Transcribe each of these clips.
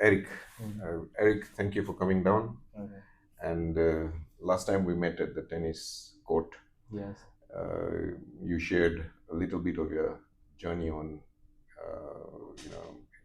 Eric. Mm. Eric, thank you for coming down. Okay. And last time we met at the tennis court, Yes. you shared a little bit of your journey on,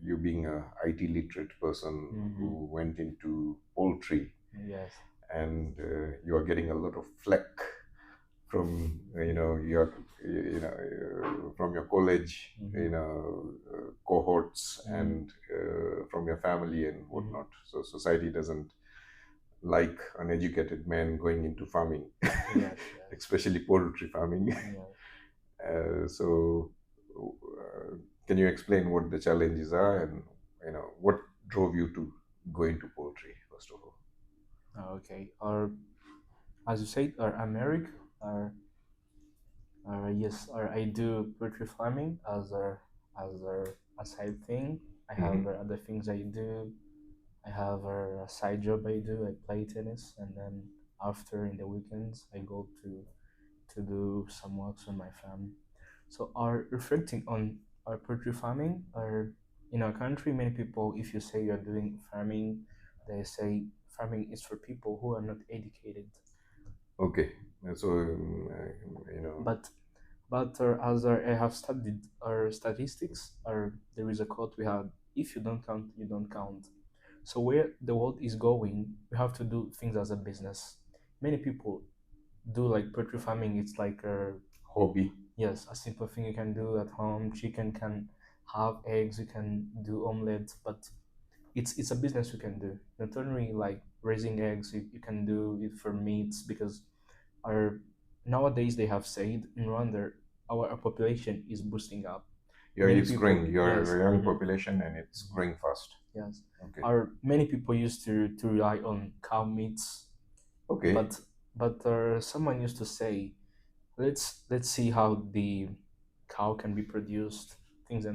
you being a IT literate person Mm-hmm. who went into poultry, Yes. and you are getting a lot of flack from from your college Mm-hmm. cohorts Mm-hmm. and from your family and Mm-hmm. whatnot. So society doesn't like uneducated men going into farming, Yes. Yes. especially poultry farming. Yes. So, can you explain what the challenges are and what drove you to go into poultry first of all? Okay. Or as you said, or America, or yes, or I do poultry farming as a side thing. I have Hmm. other things I do. I have a side job I do. I play tennis, and then after in the weekends I go to do some works on my farm. So, are reflecting on our poultry farming, or in our country, many people, if you say you're doing farming, they say farming is for people who are not educated. Okay. So, But as I have studied our statistics, or there is a quote we had: if you don't count, you don't count. So where the world is going, we have to do things as a business. Many people do like poultry farming. It's like a hobby. yes, a simple thing you can do at home. Chicken can have eggs. You can do omelets, but it's a business you can do. Not only like raising eggs, you can do it for meats because our nowadays they have said in Rwanda our population is boosting up. Yeah, Many it's people, growing. You're yes, a young mhm, population and it's mhm, growing fast. yes, Okay. our many people used to rely on cow meats, Okay. but someone used to say let's see how the cow can be produced, things,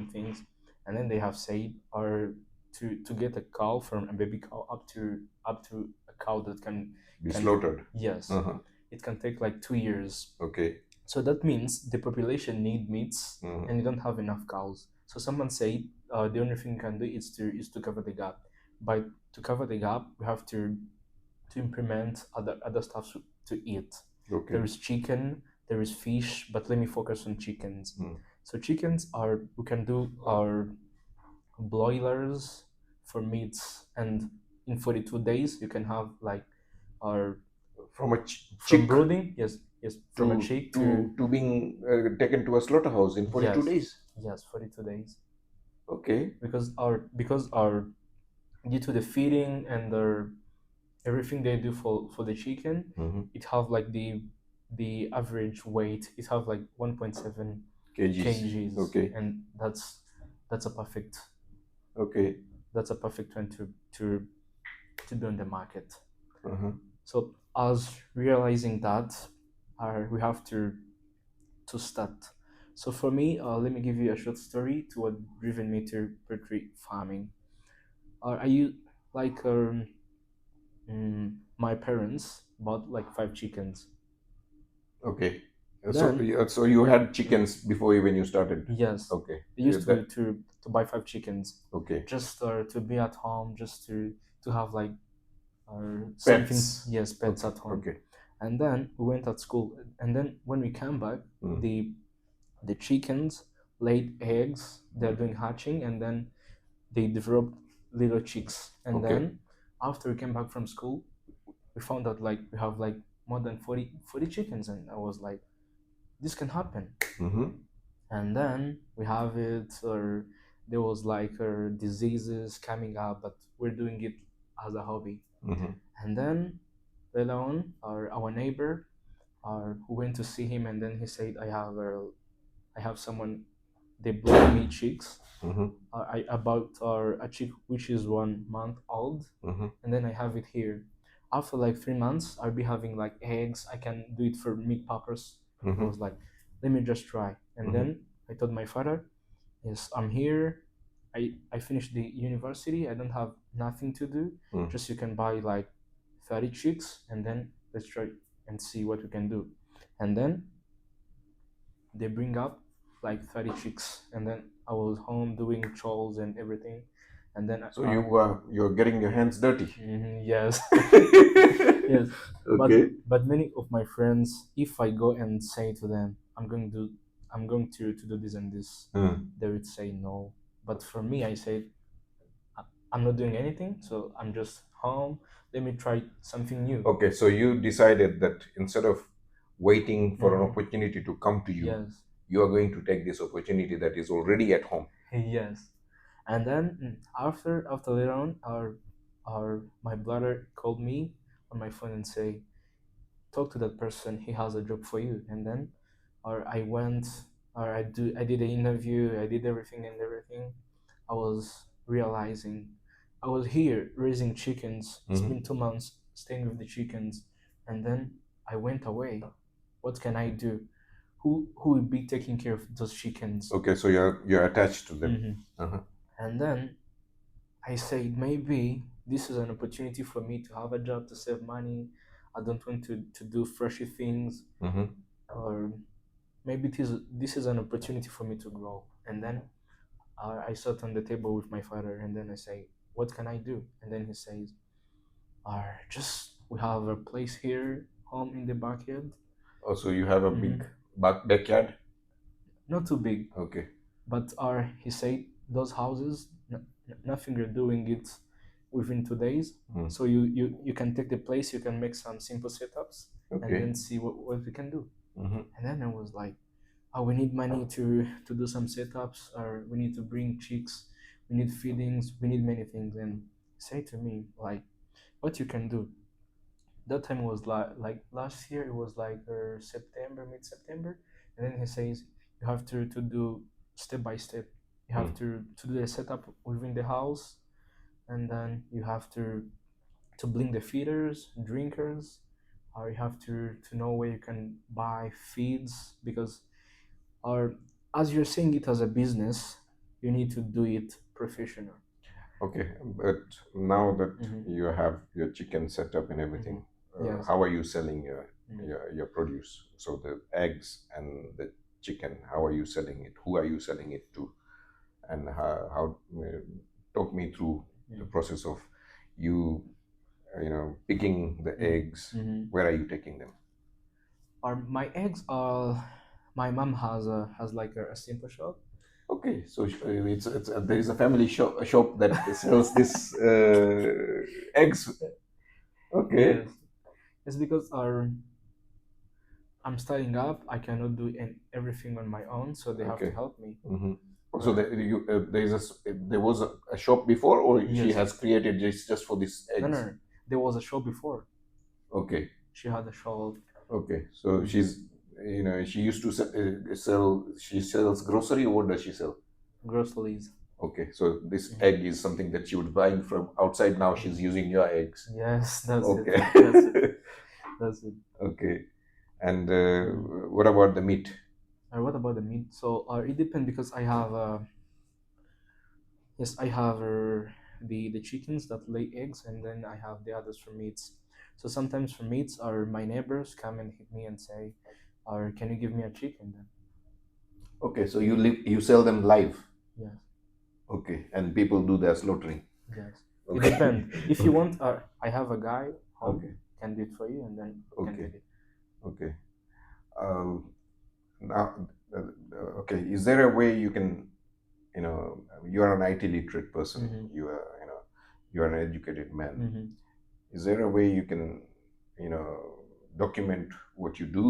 and then they have said or to get a cow from a baby cow up to a cow that Be can slaughtered. yes, Uh-huh. it can take like 2 years. Okay. So that means the population need meats Mhm. and you don't have enough cows. So someone said the only thing you can do is to cover the gap. But to cover the gap, we have to implement other stuff to eat. There Okay. is chicken, there is fish, but let me focus on chickens. Mm. So chickens are we can do our broilers for meats, and in 42 days you can have like our From a from chick brooding, yes, from a to chick to to being taken to a slaughterhouse in 42 yes, days. yes, 42 days Okay. because our due to the feeding and their everything they do for the chicken, Hmm. it have like the average weight it have like 1.7 Kgs. kgs, Okay. and that's a perfect Okay. that's a perfect one to be on the market. Uh-huh. So as realizing that, we have to start. So for me, let me give you a short story to what driven me to poultry farming. I use like my parents bought like 5 chickens. Okay. So, Then so you had mm, chickens before when you started. yes, Okay. they used That. to buy 5 chickens Okay. just to be at home, just to have like something, Pets. yes, pets Okay. at home. Okay. And then we went at school, and then when we came back, Mm. the chickens laid eggs. They're Mm. doing hatching, and then they developed little chicks. And Okay. then after we came back from school, we found out like we have like more than 40 chickens, and I was like, this can happen. Mm-hmm. And then we have it, or there was like diseases coming up, but we're doing it as a hobby. Mm-hmm. And then later on, our neighbor, who went to see him, and then he said, I have someone, they brought me chicks. Mm-hmm. I about a chick which is 1 month old, Mm-hmm. and then I have it here. After like 3 months, I'll be having like eggs. I can do it for meat purpose. I Mm-hmm. was like, let me just try. And Mm-hmm. then I told my father, yes, I'm here. I finished the university. I don't have nothing to do. Mm. Just you can buy like 30 chicks, and then let's try and see what we can do. And then they bring up like 30 chicks, and then I was home doing chores and everything. And then So you're getting your hands dirty. yes, yes. But Okay. many of my friends, if I go and say to them, I'm going to do this and this, Hmm. they would say no. But for me, I say I'm not doing anything, so I'm just home. Let me try something new. Okay, so you decided that instead of waiting for an Mhm. opportunity to come to you, Yes, you are going to take this opportunity that is already at home. yes. And then after later on, our my brother called me on my phone and say, talk to that person. He has a job for you. And then, or I went, or I did the interview. I did everything and everything. I was realizing I was here raising chickens. It's Hmm. been 2 months staying with the chickens, and then I went away. What can I do? Who will be taking care of those chickens? Okay, so you're attached to them. Hmm. Uh-huh. And then I said maybe this is an opportunity for me to have a job to save money. I don't want to do freshy things, Hmm. or maybe this is an opportunity for me to grow. And then I sat on the table with my father, and then I say, what can I do? And then he says, just we have a place here, home in the backyard. Also, you have a Hmm. big backyard. Not too big, Okay. but he said those houses, nothing you're doing it within 2 days. Mm. So you can take the place, you can make some simple setups, and Okay. then see what we can do. Hmm. And then I was like, oh, we need money to do some setups, or we need to bring chicks, we need feedings, we need many things. And say to me like, what you can do. That time was like last year. It was like September, mid September, and then he says you have to do step by step. You have Mm. to do the setup within the house, and then you have to bring the feeders, drinkers, or you have to know where you can buy feeds, because or as you're saying it as a business, you need to do it professional. Okay, but now that Hmm. you have your chicken set up and Hmm. everything, Yes. how are you selling Mm. your produce? So the eggs and the chicken, how are you selling it? Who are you selling it to? And how talk me through the Mm. process of you picking the Mm. eggs. Hmm. Where are you taking them? Or my eggs are, my mom has like a simple shop. Okay, so it's there is a family shop that sells this eggs. Okay. Yes, it's because I'm starting up. I cannot do everything on my own, so they have to Okay. help me. Hmm. So Or there was a shop before, or she yes, has created just for these no, no, eggs. no. There was a shop before. Okay. She had a shop. Okay. So Mhm. she used to sell. She sells grocery. Or what does she sell? Groceries. Okay. So this Mhm. egg is something that she would buy from outside. Now she's Mhm. using your eggs. Yes, that's it. Okay. That's it. That's it. Okay. And Mm. what about the meat? What about the meat? So it depends, because I have yes, I have the chickens that lay eggs, and then I have the others for meats. So sometimes for meats, my neighbors come and hit me and say, "Or can you give me a chicken then?" Okay. So you sell them live. Yes, Okay. And people do their slaughtering. yes. It Okay. depends. If you Okay. want, I have a guy home Okay. can do it for you, and then you can Okay. get it. Okay. Um, Now, okay, is there a way you can, you are an IT literate person. Mm-hmm. You are an educated man. Mm-hmm. Is there a way you can, document what you do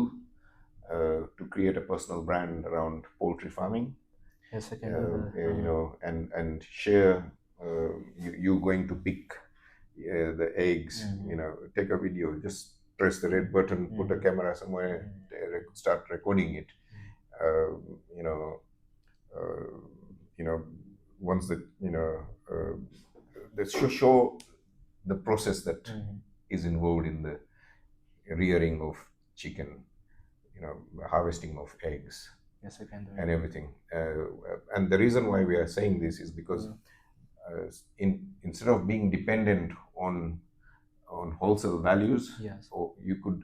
to create a personal brand around poultry farming? Yes, I can do that. And share you going to pick the eggs. Mm-hmm. Take a video. Just press the red button, put a Mm-hmm. camera somewhere, start recording it. Uh, you know, uh, you know, once that that show the process that Mm-hmm. is involved in the rearing of chicken, harvesting of eggs Yes, I can do and it. everything. And the reason why we are saying this is because Mm. instead of being dependent on wholesale values, Yes. or you could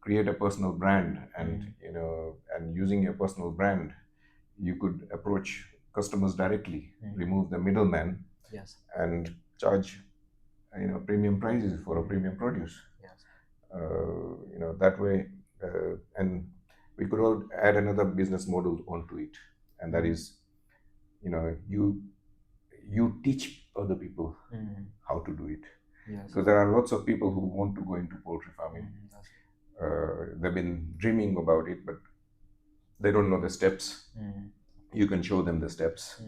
create a personal brand, and Mm. and using your personal brand, you could approach customers directly, Mm. remove the middleman, Yes. and charge premium prices for a premium produce. Yes. That way, and we could all add another business model onto it, and that is, you teach other people how to do it, Yes. because there are lots of people who want to go into poultry farming. That's They've been dreaming about it, but they don't know the steps. You can show them the steps.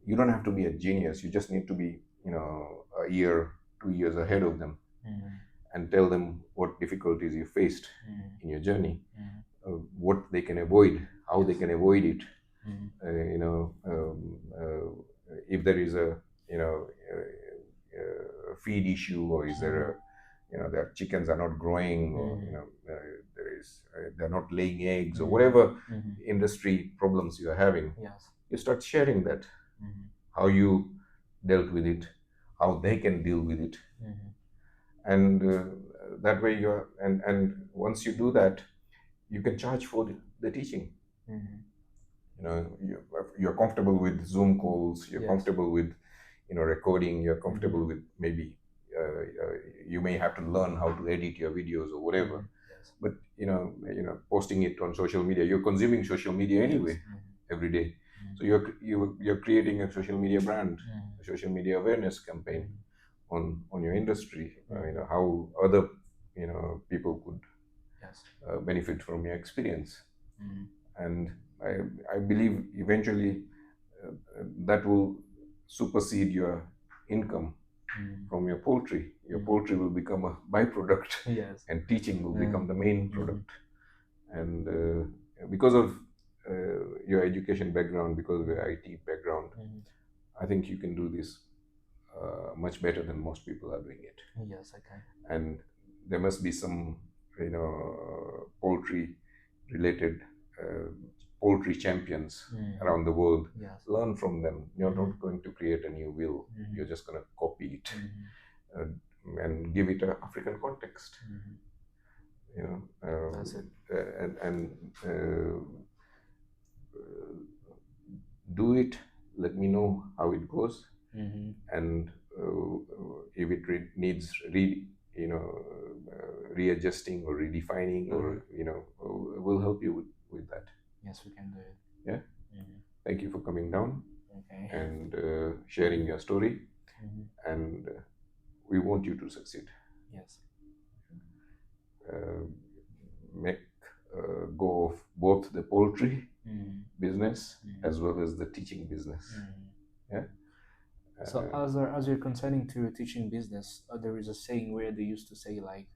You don't have to be a genius. You just need to be, a year, 2 years ahead of them, and tell them what difficulties you faced in your journey, what they can avoid, how they can avoid it. If there is a, feed issue, or is there a, their chickens are not growing, or they're not laying eggs, or whatever industry problems you are having. Yes. You start sharing that, how you dealt with it, how they can deal with it, and that way you're and once you do that, you can charge for the teaching. You're comfortable with Zoom calls, you're Yes. comfortable with recording, you're comfortable with maybe you may have to learn how to edit your videos or whatever. Yes. But posting it on social media, you're consuming social media anyway. Yes. Every day. So you're creating a social media brand, a social media awareness campaign on your industry. How other people could Yes. benefit from your experience, and I believe eventually that will supersede your income from your poultry. Your poultry will become a byproduct, Yes. and teaching will become the main product. And because of your education background, because of your IT background, I think you can do this much better than most people are doing it. Yes, I can. And there must be some, poultry related poultry champions around the world. Yes. Learn from them. You're not going to create a new wheel. You're just going to copy it and give it an African context. That's it. And do it. Let me know how it goes, and if it needs readjusting or redefining, or we'll help you with that. Yes, we can do it. Yeah. Thank you for coming down Okay. and sharing your story, and we want you to succeed. Yes. Make go of both the poultry business as well as the teaching business. Yeah. So as you're concerning to your teaching business, there is a saying where they used to say like,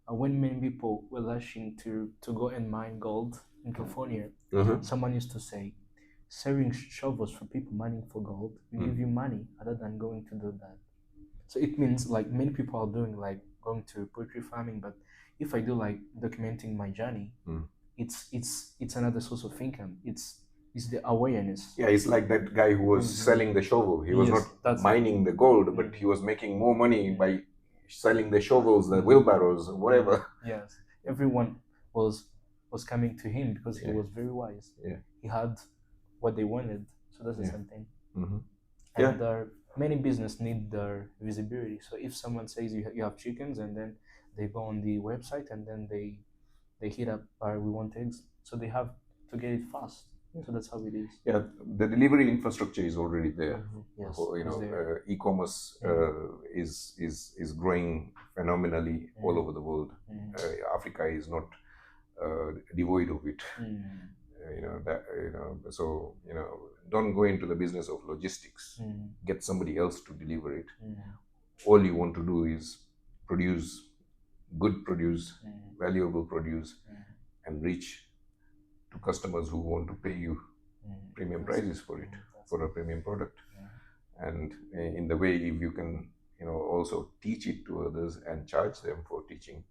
when many people were rushing to go and mine gold in California, someone used to say, selling shovels for people mining for gold will give you money other than going to do that. So it means like many people are doing like going to poultry farming, but if I do like documenting my journey, it's another source of income. It's the awareness. Yeah, it's like that guy who was selling the shovel. He was not mining the gold, but he was making more money by selling the shovels, the wheelbarrows, whatever. Yes, everyone was coming to him because he was very wise. Yeah, he had what they wanted. So that's the same thing. And many business need their visibility. So if someone says you have chickens, and then they go on the website, and then they hit up, we want eggs, so they have to get it fast. So that's how it is. Yeah, the delivery infrastructure is already there. Yes, e-commerce is growing phenomenally all over the world. Africa is not devoid of it. So don't go into the business of logistics. Get somebody else to deliver it. All you want to do is produce good produce, valuable produce, and reach to customers who want to pay you premium prices for it, for a premium product. And in the way, if you can also teach it to others and charge them for teaching,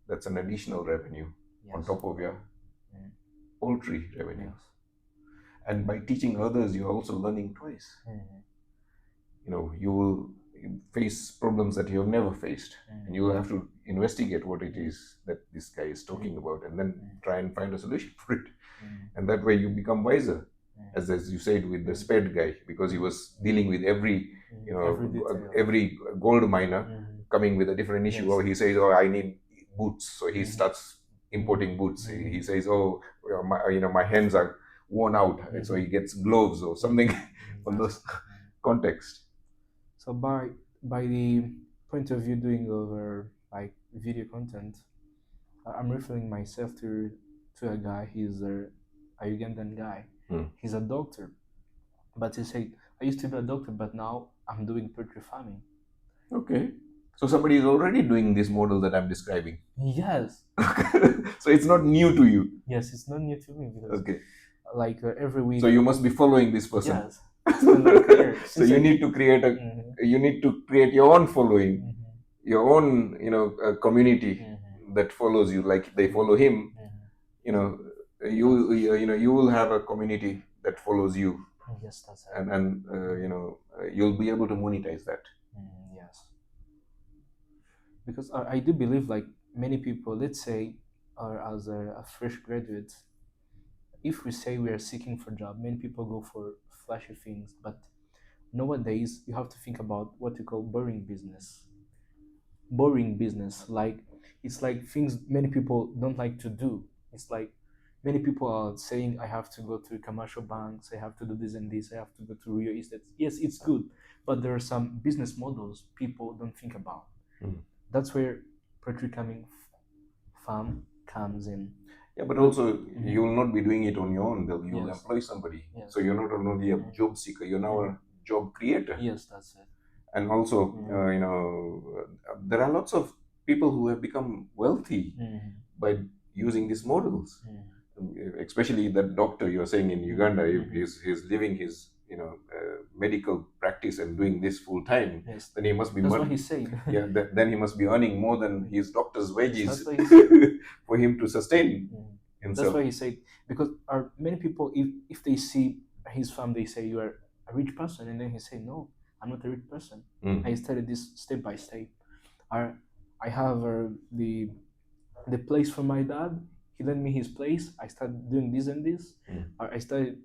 that's an additional revenue on top of your poultry revenue. And by teaching others, you're also learning twice. You will face problems that you have never faced, and you will have to investigate what it is that this guy is talking about, and then try and find a solution for it. And that way you become wiser, as you said with the spade guy, because he was dealing with every Every detail. every gold miner Mhm. coming with a different issue. Yes. Or he says, "Oh, I need boots," so he Mhm. starts importing boots. Mhm. He says, "Oh, my hands are worn out," and so he gets gloves or something on those context. So by the point of view doing over like video content, I'm referring myself to a guy. He's a Ugandan guy. Hmm. He's a doctor, but he said, "I used to be a doctor, but now I'm doing poultry farming." Okay, so somebody is already doing this model that I'm describing. Yes. So it's not new to you. Yes, it's not new to me because Okay, like every week. so you must be following this person. Yes. It's been like a year. So you need to create your own following, your own community that follows you, like they follow him. You know, you will have a community that follows you, Yes, that's it. and you'll be able to monetize that. Yes. Because I do believe like many people, let's say, are as a fresh graduate, if we say we are seeking for job, many people go for flashy things, but nowadays you have to think about what you call boring business. Boring business, like it's like things many people don't like to do. It's like many people are saying, I have to go to commercial banks, I have to do this and this, I have to go to real estate. Yes, it's good, but there are some business models people don't think about. That's where poultry farm comes in. Yeah, but also you will not be doing it on your own. You'll Yes. employ somebody. Yes. So you're not only a job seeker, you're now a job creator. Yes, that's it. And also, there are lots of people who have become wealthy by using these models. Especially that doctor you're saying in Uganda, he's living his medical practice and doing this full time. Yes. Then he must be That's what he's saying. yeah, then he must be earning more than his doctor's wages. That's what he said. For him to sustain That's himself. why he said, because are many people, if they see his farm, they say you are a rich person, and then he say, no, I'm not a rich person. I studied this step by step. I have the place for my dad. He lent me his place. I started doing this and this. I started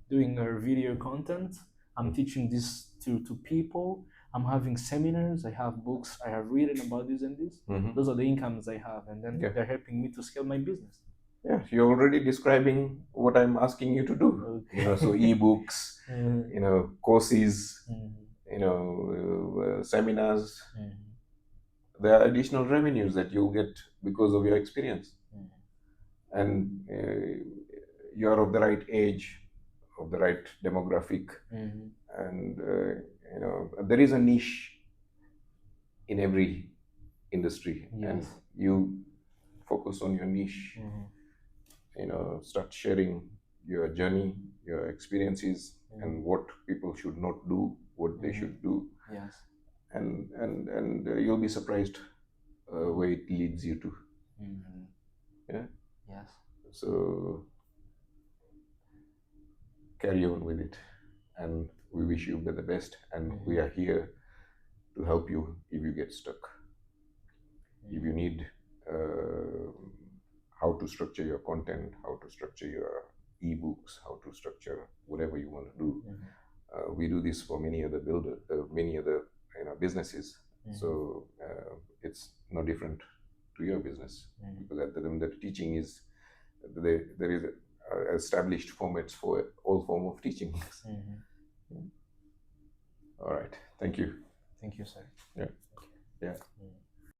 doing video content. I'm teaching this to people. I'm having seminars. I have books. I have written about this and this. Those are the incomes I have, and then they're helping me to scale my business. Yeah, you're already describing what I'm asking you to do. Okay. So ebooks, courses, seminars. There are additional revenues that you'll get because of your experience, and you're of the right age, of the right demographic, and there is a niche in every industry, and you focus on your niche. Start sharing your journey, your experiences, and what people should not do, what they should do. Yes. And you'll be surprised where it leads you to. Yeah. Yes. So carry on with it, and we wish you the best, and we are here to help you if you get stuck. If you need how to structure your content, how to structure your ebooks, how to structure whatever you want to do, we do this for many other many other businesses. So it's no different to your business, because at the end the teaching is there is established formats for all form of teaching. All right, thank you. Thank you, sir. Yeah.